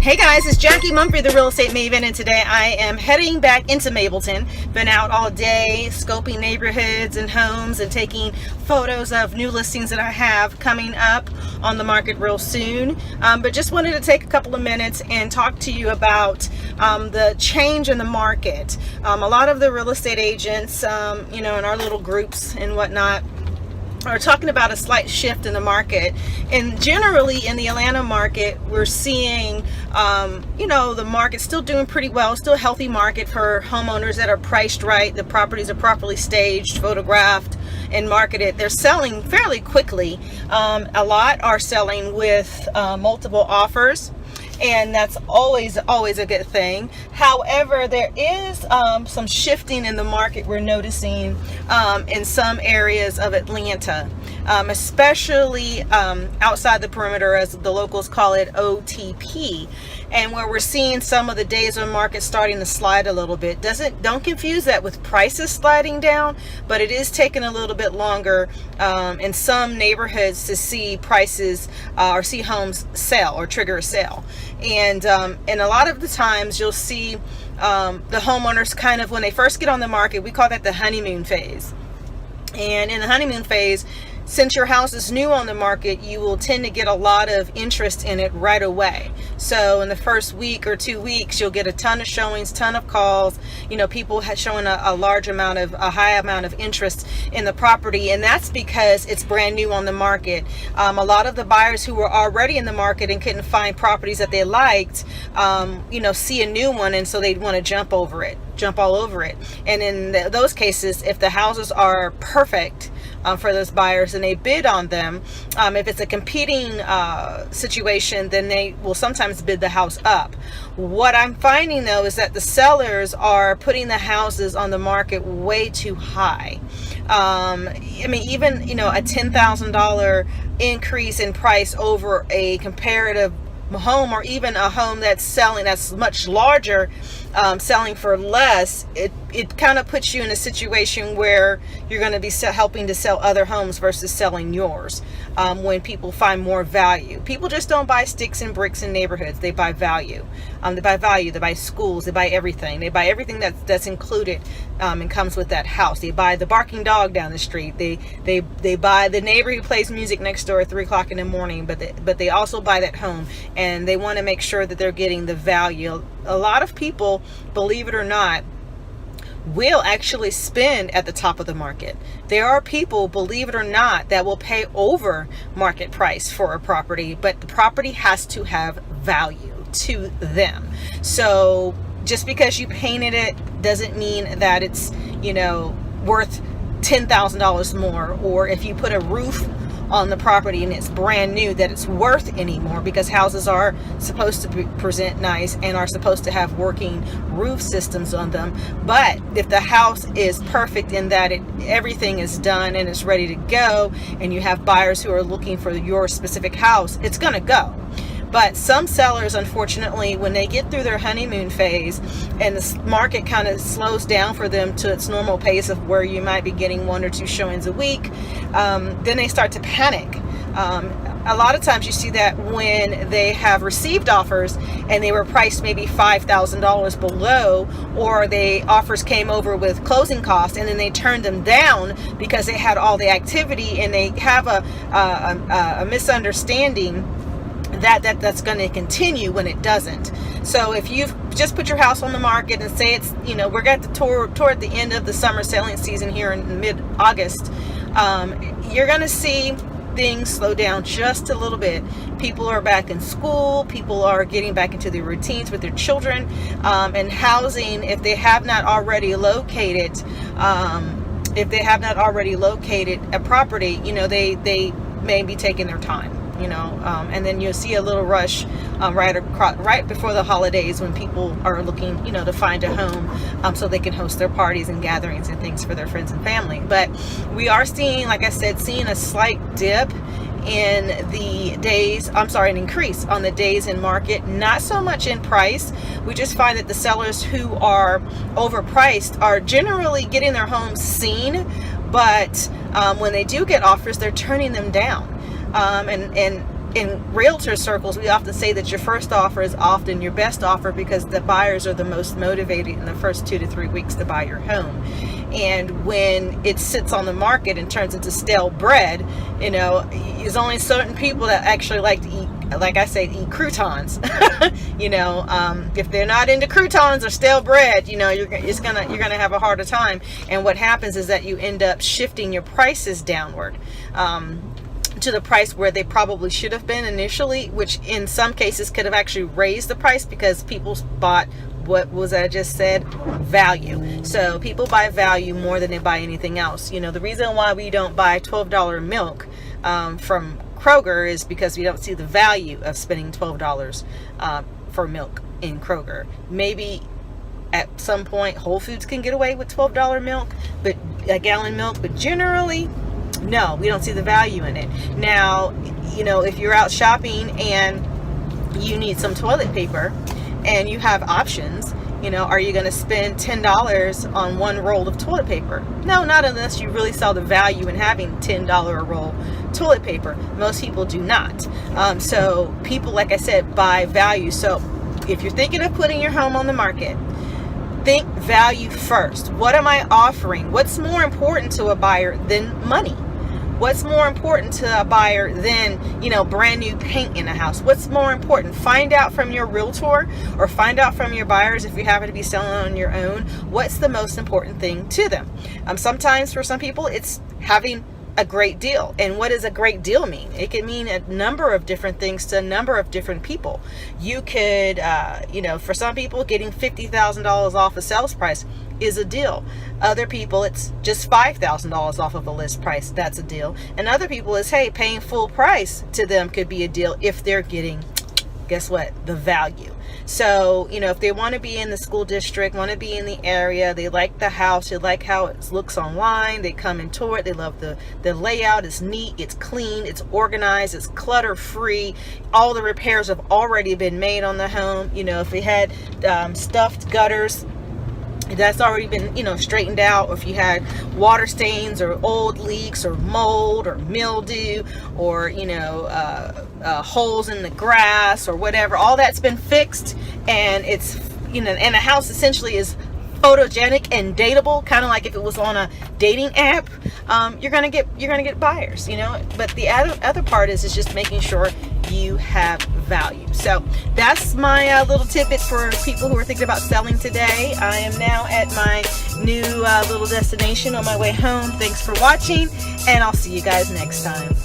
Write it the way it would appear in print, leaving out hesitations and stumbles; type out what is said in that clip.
Hey guys, it's Jackye Mumphrey, the Real Estate Maven, and today I am heading back into Mableton. Been out all day scoping neighborhoods and homes and taking photos of new listings that I have coming up on the market real soon. But just wanted to take a couple of minutes and talk to you about the change in the market. A lot of the real estate agents, in our little groups and whatnot, are talking about a slight shift in the market. And generally in the Atlanta market, we're seeing the market's still doing pretty well, still a healthy market for homeowners that are priced right. The properties are properly staged, photographed, and marketed. They're selling fairly quickly. A lot are selling with multiple offers, and that's always a good thing. However, there is some shifting in the market we're noticing in some areas of Atlanta, especially outside the perimeter, as the locals call it, OTP, and where we're seeing some of the days on market starting to slide a little bit. Don't confuse that with prices sliding down, but it is taking a little bit longer in some neighborhoods to see prices or see homes sell or trigger a sale. And a lot of the times you'll see the homeowners kind of, when they first get on the market, we call that the honeymoon phase. And in the honeymoon phase, since your house is new on the market, you will tend to get a lot of interest in it right away. So in the first week or 2 weeks, you'll get a ton of showings, ton of calls, people showing a high amount of interest in the property. And that's because it's brand new on the market. A lot of the buyers who were already in the market and couldn't find properties that they liked, see a new one, and so they want to jump all over it. And in those cases, if the houses are perfect for those buyers and they bid on them, if it's a competing situation, then they will sometimes bid the house up. What I'm finding though is that the sellers are putting the houses on the market way too high. Even a $10,000 increase in price over a comparative home, or even a home that's much larger, selling for less, it kind of puts you in a situation where you're going to be helping to sell other homes versus selling yours. When people find more value, people just don't buy sticks and bricks in neighborhoods. They buy value. They buy schools. They buy everything. They buy everything that's included and comes with that house. They buy the barking dog down the street. They buy the neighbor who plays music next door at 3 o'clock in the morning. But they also buy that home, and they want to make sure that they're getting the value. A lot of people, believe it or not, will actually spend at the top of the market. There are people, believe it or not, that will pay over market price for a property, but the property has to have value to them. So just because you painted it doesn't mean that it's worth $10,000 more, or if you put a roof on the property and it's brand new, that it's worth anymore, because houses are supposed to present nice and are supposed to have working roof systems on them. But if the house is perfect in that everything is done and it's ready to go, and you have buyers who are looking for your specific house, it's gonna go. But some sellers, unfortunately, when they get through their honeymoon phase and the market kind of slows down for them to its normal pace of where you might be getting 1 or 2 showings a week, then they start to panic. A lot of times you see that when they have received offers and they were priced maybe $5,000 below, or the offers came over with closing costs, and then they turned them down because they had all the activity, and they have a misunderstanding that's going to continue when it doesn't. So if you've just put your house on the market and say it's, we're toward the end of the summer selling season here in mid-August, you're going to see things slow down just a little bit. People are back in school. People are getting back into their routines with their children, and housing, if they have not already located a property, they may be taking their time. And then you'll see a little rush right before the holidays, when people are looking, to find a home so they can host their parties and gatherings and things for their friends and family. But we are seeing, like I said, a slight dip in the days, an increase on the days in market, not so much in price. We just find that the sellers who are overpriced are generally getting their homes seen, but when they do get offers, they're turning them down. And in realtor circles, we often say that your first offer is often your best offer because the buyers are the most motivated in the first 2 to 3 weeks to buy your home. And when it sits on the market and turns into stale bread, you know, there's only certain people that actually like to eat, like I say, eat croutons. You know, if they're not into croutons or stale bread, you know, you're gonna have a harder time. And what happens is that you end up shifting your prices downward. To the price where they probably should have been initially, which in some cases could have actually raised the price because people bought, what was I just said, value. So people buy value more than they buy anything else. You know, the reason why we don't buy $12 milk from Kroger is because we don't see the value of spending $12 for milk in Kroger. Maybe at some point Whole Foods can get away with $12 milk, but a gallon milk, but generally, no, we don't see the value in it. Now, you know, if you're out shopping and you need some toilet paper and you have options, you know, are you going to spend $10 on one roll of toilet paper? No, not unless you really saw the value in having $10 a roll toilet paper. Most people do not. So people, like I said, buy value. So if you're thinking of putting your home on the market, think value first. What am I offering? What's more important to a buyer than money? What's more important to a buyer than, you know, brand new paint in a house? What's more important? Find out from your realtor or find out from your buyers, if you happen to be selling on your own, what's the most important thing to them. Sometimes for some people, it's having a great deal. And what does a great deal mean? It can mean a number of different things to a number of different people. You could, you know, for some people, getting $50,000 off a sales price is a deal. Other people, it's just $5,000 off of a list price. That's a deal. And other people is, hey, paying full price to them could be a deal if they're getting, guess what, the value. So, you know, if they want to be in the school district, want to be in the area, they like the house, they like how it looks online, they come and tour it, they love the layout, it's neat, it's clean, it's organized, it's clutter free, all the repairs have already been made on the home. You know, if they had stuffed gutters, that's already been, you know, straightened out. Or if you had water stains or old leaks or mold or mildew or, you know, holes in the grass or whatever, all that's been fixed, and it's, you know, and the house essentially is photogenic and dateable, kind of like if it was on a dating app, you're gonna get buyers, you know. But the other part is just making sure you have value. So that's my little tidbit for people who are thinking about selling today. I am now at my new little destination on my way home. Thanks for watching, and I'll see you guys next time.